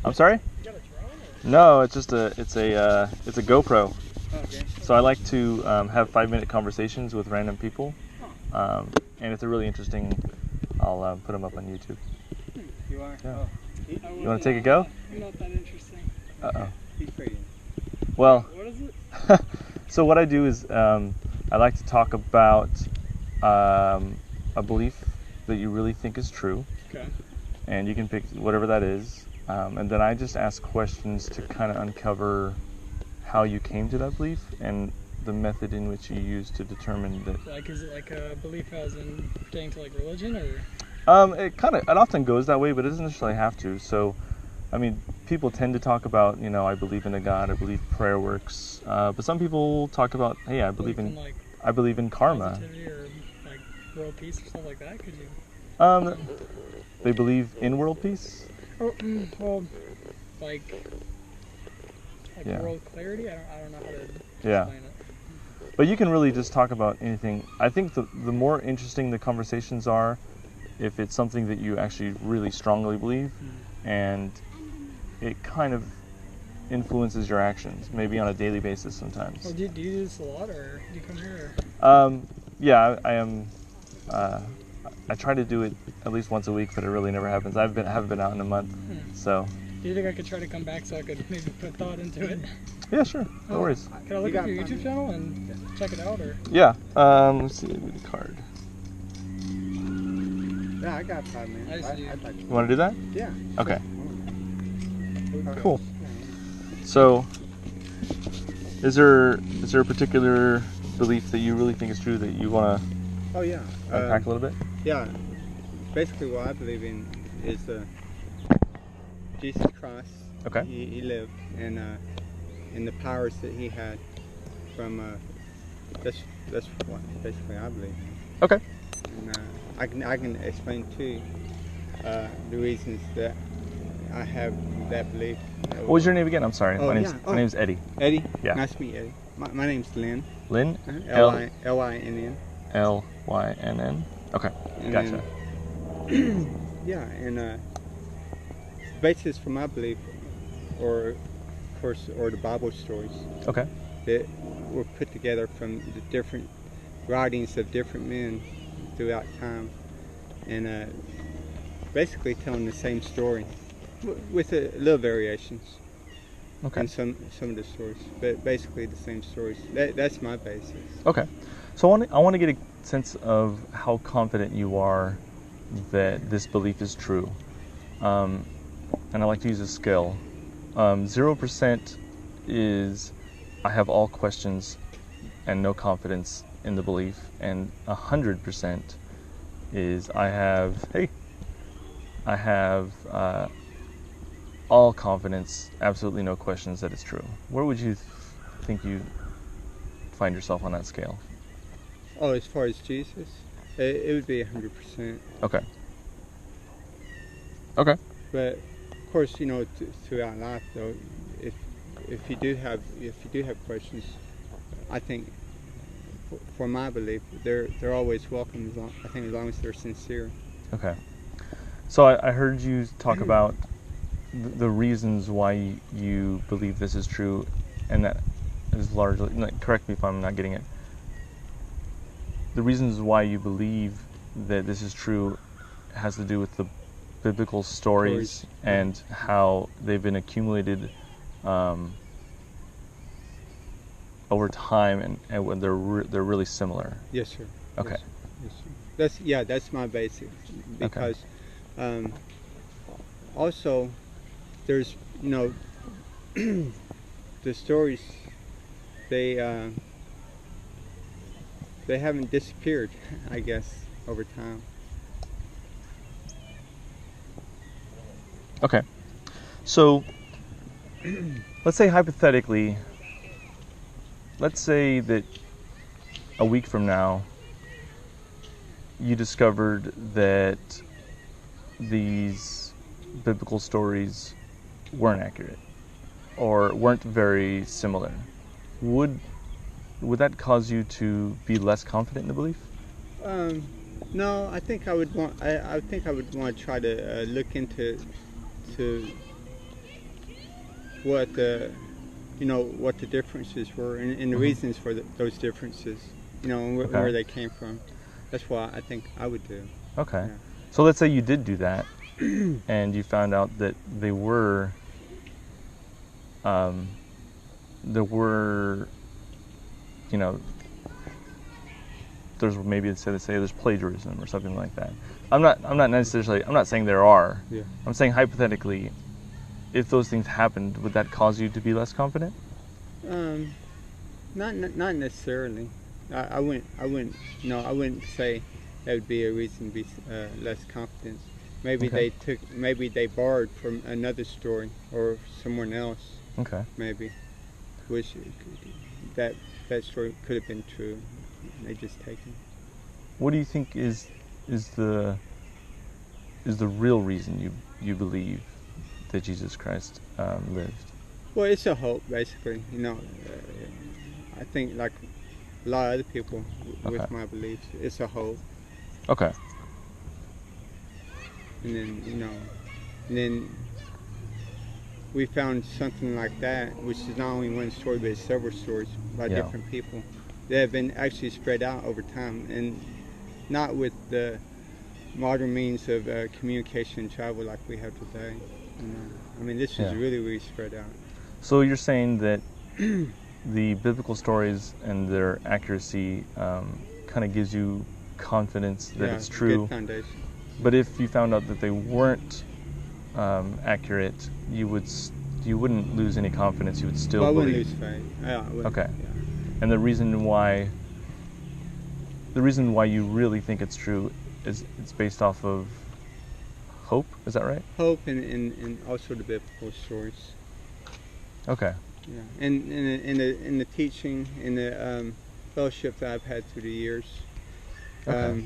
I'm sorry? You got a drone? Or? No, it's just a GoPro. Okay. So I like to have 5-minute conversations with random people, and if they're really interesting, I'll put them up on YouTube. You are? Yeah. Oh. You want to take a go? You're not that interesting. Uh-oh. He's pretty. Well, What is it? so what I do is I like to talk about a belief that you really think is true, Okay. and you can pick whatever that is, and then I just ask questions to kind of uncover how you came to that belief and the method in which you use to determine that. Like, is it like a belief as in pertaining to like religion, or? It often goes that way, but it doesn't necessarily have to. So, I mean, people tend to talk about, I believe in a God, I believe prayer works, but some people talk about, hey, I believe in karma. Positivity or like world peace or stuff like that. Could you? They believe in world peace. Or, well, like Yeah. world clarity. I don't know how to Yeah. explain it. But you can really just talk about anything. I think the more interesting the conversations are, if it's something that you actually really strongly believe, and it kind of influences your actions, maybe on a daily basis sometimes. Well, do you do this a lot, or do you come here? Yeah, I am. I try to do it at least once a week, but it really never happens. I haven't been out in a month, so. Do you think I could try to come back so I could maybe put thought into it? Yeah, sure. No worries. Can I look at your YouTube channel and check it out, or? Yeah. Let's see the card. Yeah, I got 5 minutes. I'd like to. You want to do that? Yeah. Okay. Cool. So, is there a particular belief that you really think is true that you want to Oh yeah. unpack a little bit? Yeah. Basically, what I believe in is Jesus Christ. Okay. He lived, and the powers that he had from. That's what basically I believe. Okay. And I can explain too the reasons that I have that belief. What was your name again? I'm sorry. Oh, my name's Eddie. Eddie. Yeah. Nice to meet you, Eddie. My name's Lynn. Lynn. L-I-N-N. L-Y-N-N. Okay. And Gotcha. Then, yeah, and the basis for my belief, or the Bible stories Okay. that were put together from the different writings of different men throughout time, and basically telling the same story with a little variations. Okay. In some of the stories, but basically the same stories. That's my basis. Okay. So I want to get a sense of how confident you are that this belief is true. And I like to use a scale. 0% is I have all questions and no confidence in the belief, and 100% is I have all confidence, absolutely no questions that it's true. Where would you think you find yourself on that scale? Oh, as far as Jesus, it would be 100%. Okay. Okay. But of course, throughout life, though, if you do have questions, I think for my belief, they're always welcome. As long as they're sincere. Okay. So I heard you talk about the reasons why you believe this is true, and that is largely, correct me if I'm not getting it, the reasons why you believe that this is true has to do with the biblical stories and how they've been accumulated over time, and when they're really similar. Yes, sir. Okay. Yes, sir. That's my basic, because also there's the stories, they haven't disappeared, I guess, over time. Okay. So let's say hypothetically, let's say that a week from now you discovered that these biblical stories weren't accurate or weren't very similar. Would that cause you to be less confident in the belief? No, I think I would want. I think I would want to try to look into what the what the differences were and the reasons for those differences, and where they came from. That's what I think I would do. Okay. Yeah. So let's say you did do that, and you found out that there were, there's maybe say there's plagiarism or something like that. I'm not saying there are. Yeah. I'm saying hypothetically, if those things happened, would that cause you to be less confident? Not necessarily. I wouldn't say that would be a reason to be less confident. Maybe maybe they borrowed from another story or someone else. Okay. Maybe, which that story could have been true. They just taken. What do you think is the real reason you believe that Jesus Christ lived? Well, it's a hope, basically. I think like a lot of other people with my beliefs, it's a hope. Okay. And then we found something like that, which is not only one story, but several stories by different people that have been actually spread out over time, and not with the modern means of communication and travel like we have today. I mean, this is really spread out. So you're saying that the biblical stories and their accuracy kind of gives you confidence that it's true. Good foundation. But if you found out that they weren't accurate, you wouldn't lose any confidence. You would still believe. I wouldn't lose faith. Yeah, I wouldn't. Okay. Yeah. And the reason why you really think it's true is it's based off of hope. Is that right? Hope and also the biblical stories. Okay. Yeah, and in the teaching, in the fellowship that I've had through the years. Okay.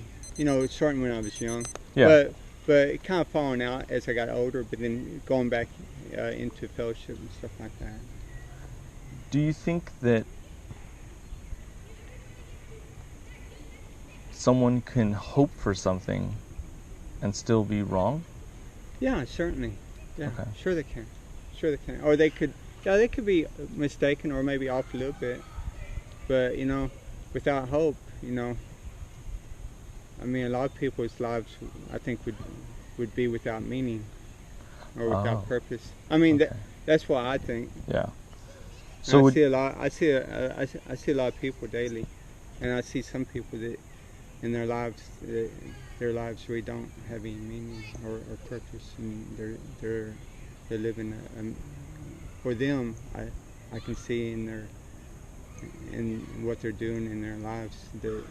Starting when I was young. Yeah. But it kind of falling out as I got older, but then going back into fellowship and stuff like that. Do you think that someone can hope for something and still be wrong? Yeah, certainly. Yeah, okay. Sure they can. Or they could be mistaken or maybe off a little bit. But, without hope, I mean, a lot of people's lives, I think, would be without meaning or without purpose. I mean, that's what I think. Yeah. So I see a lot of people daily, and I see some people that in their lives really don't have any meaning or purpose, and they're living. For them, I can see in what they're doing in their lives that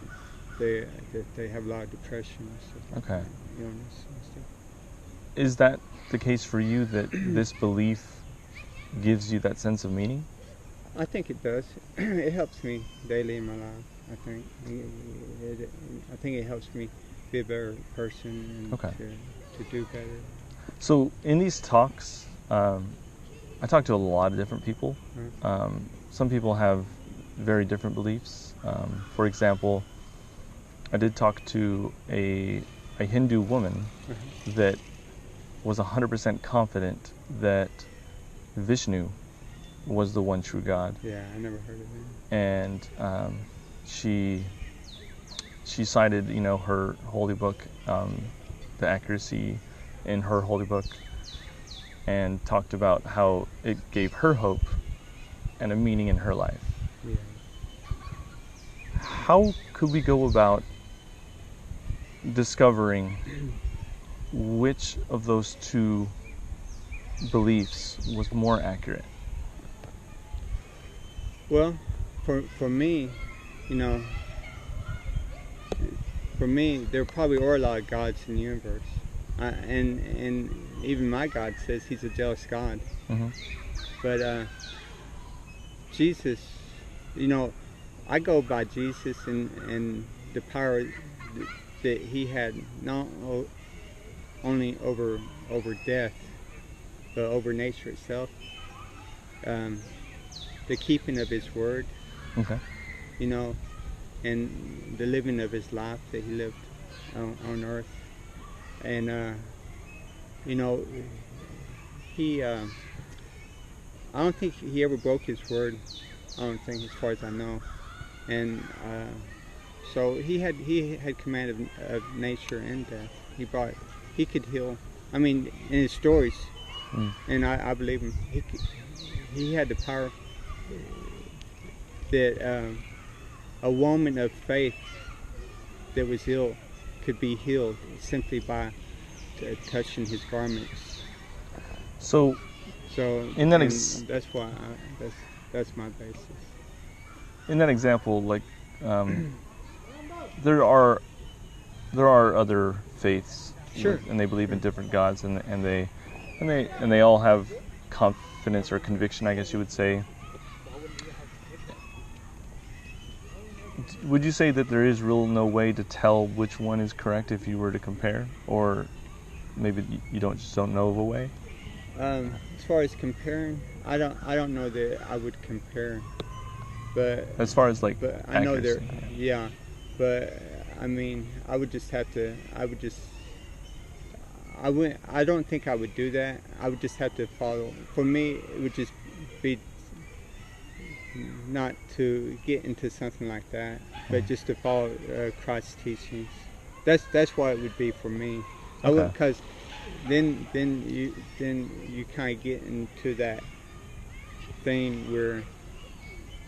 they have a lot of depression and stuff like that, illness and stuff. Is that the case for you, that this belief gives you that sense of meaning? I think it does. It helps me daily in my life. I think it helps me be a better person and to do better. So in these talks, I talk to a lot of different people. Some people have very different beliefs. For example, I did talk to a Hindu woman that was 100% confident that Vishnu was the one true God. Yeah, I never heard of him. And she cited, her holy book, the accuracy in her holy book, and talked about how it gave her hope and a meaning in her life. Yeah. How could we go about discovering which of those two beliefs was more accurate? Well, for me, there probably are a lot of gods in the universe, and even my God says He's a jealous God. Mm-hmm. But Jesus, I go by Jesus and the power that He had, not only over death, but over nature itself. The keeping of His word, and the living of His life that He lived on earth. And, He, I don't think he ever broke his word. I don't think, as far as I know. And so he had command of nature and death. He could heal. I mean, in his stories, and I believe him. He had the power that a woman of faith that was ill could be healed simply by touching his garments. So in that that's why that's my basis. In that example, like there are other faiths, sure, and they believe in different gods, and they all have confidence or conviction, I guess you would say. Would you say that there is really no way to tell which one is correct if you were to compare, or maybe you just don't know of a way? As far as comparing, I don't know that I would compare, but as far as like, but I know there, yeah. But I mean, I don't think I would do that. I would just have to follow. For me, it would just be not to get into something like that, but just to follow Christ's teachings. That's what it would be for me. Okay. Because then you kind of get into that thing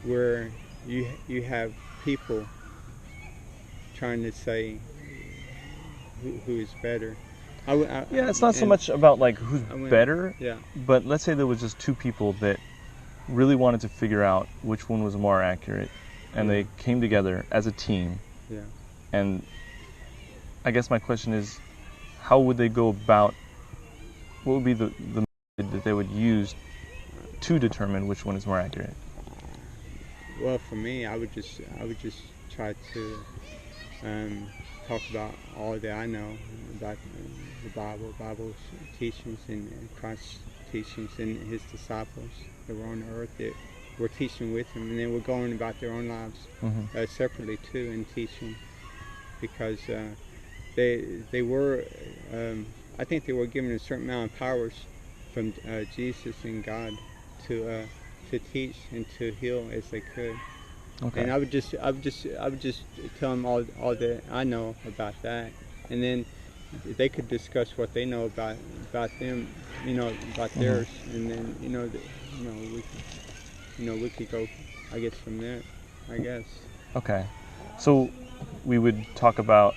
where you have people trying to say who is better. It's not so much about like who's better, yeah. But let's say there was just two people that really wanted to figure out which one was more accurate, and they came together as a team. Yeah. And I guess my question is, how would they go about? What would be the method that they would use to determine which one is more accurate? Well, for me, I would just try to talk about all that I know about the Bible's teachings and Christ's teachings and his disciples that were on the earth that were teaching with him, and then were going about their own lives separately too in teaching, because they were I think they were given a certain amount of powers from Jesus and God to teach and to heal as they could. Okay. And I would just tell them all that I know about that, and then they could discuss what they know about them, about theirs, and then we could go, I guess, from there. I guess. Okay. So we would talk about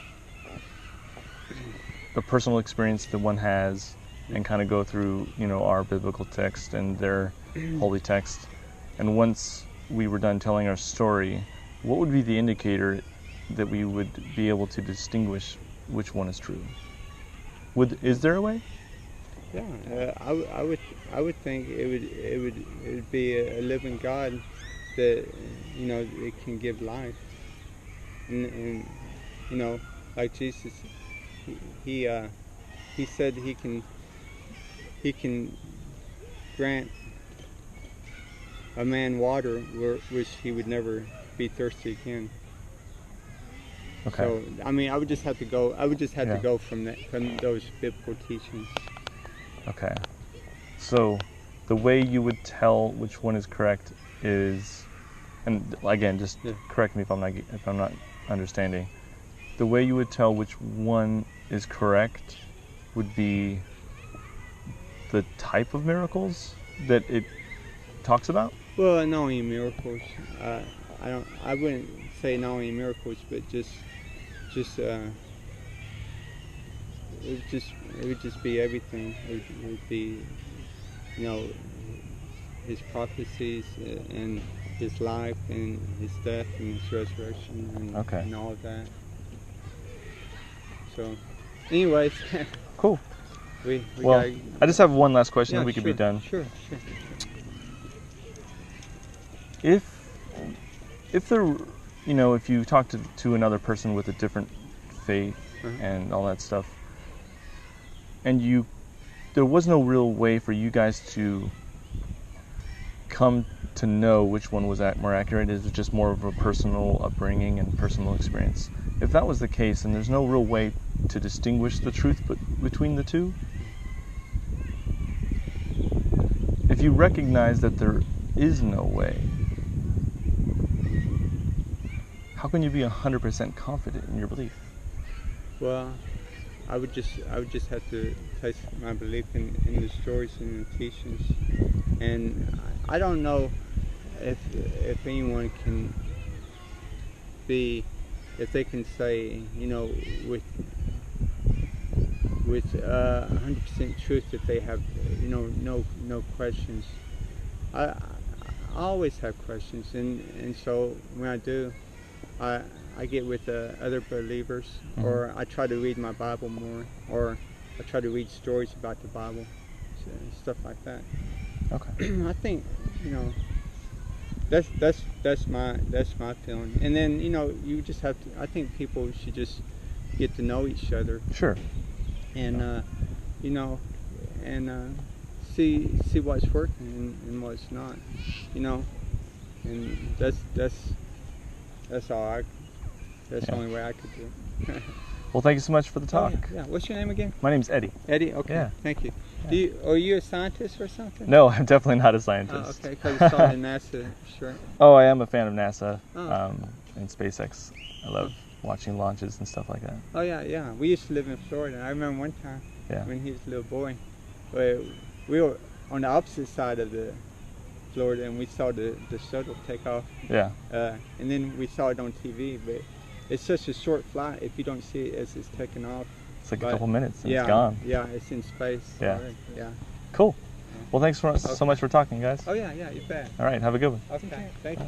the personal experience that one has, and kind of go through, our biblical text and their holy text. And once we were done telling our story, what would be the indicator that we would be able to distinguish which one is true? Is there a way? Yeah, I would think it would be a living God that it can give life, and like Jesus, he said he can grant a man water which he would never be thirsty again. Okay. So I mean, I would just have to go. To go from those biblical teachings. Okay. So the way you would tell which one is correct is, and again, just correct me if I'm not understanding. The way you would tell which one is correct would be the type of miracles that it talks about? Well, not only miracles. I wouldn't say not only miracles, but just it would just be everything. It would be, his prophecies and his life and his death and his resurrection and all of that. So, anyways. Cool. Well, I just have one last question, and we could be done. Sure. If there, if you talk to another person with a different faith and all that stuff, and there was no real way for you guys to come to know which one was more accurate, it was just more of a personal upbringing and personal experience. If that was the case, and there's no real way to distinguish the truth between the two, if if you recognize that there is no way, how can you be 100% confident in your belief? Well, I would just have to place my belief in the stories and the teachings, and I don't know if anyone can be, if they can say, you know, with 100% truth that they have, you know, no questions. I always have questions, and so when I do, I get with other believers, Mm-hmm. or I try to read my Bible more, or I try to read stories about the Bible, stuff like that. Okay. I think, you know, that's my feeling. And then, you know, you just have to. I think people should just get to know each other, Sure. and you know, and see what's working and what's not, you know, and that's all that's the Yeah. only way I could do. Well, thank you so much for the Oh, talk. yeah. What's your name again? My name's Eddie. Eddie. Okay. Yeah. Thank you. Yeah. Are you a scientist or something? No, I'm definitely not a Oh, scientist. okay. Because I saw the NASA shirt. Oh, I am a fan of NASA Oh. and SpaceX. I love watching launches and stuff like that. Oh yeah. We used to live in Florida. I remember one time Yeah. when he was a little boy, we were on the opposite side of the Florida, and we saw the shuttle take off. Yeah. And then we saw it on TV, but it's such a short flight if you don't see it as it's taking off. It's like a But, couple minutes and yeah, it's gone. Yeah, it's in space. Yeah. already. Yeah. Cool. Well, thanks so much for talking, guys. Oh yeah, you bet. All right, have a good one. Okay, thank you.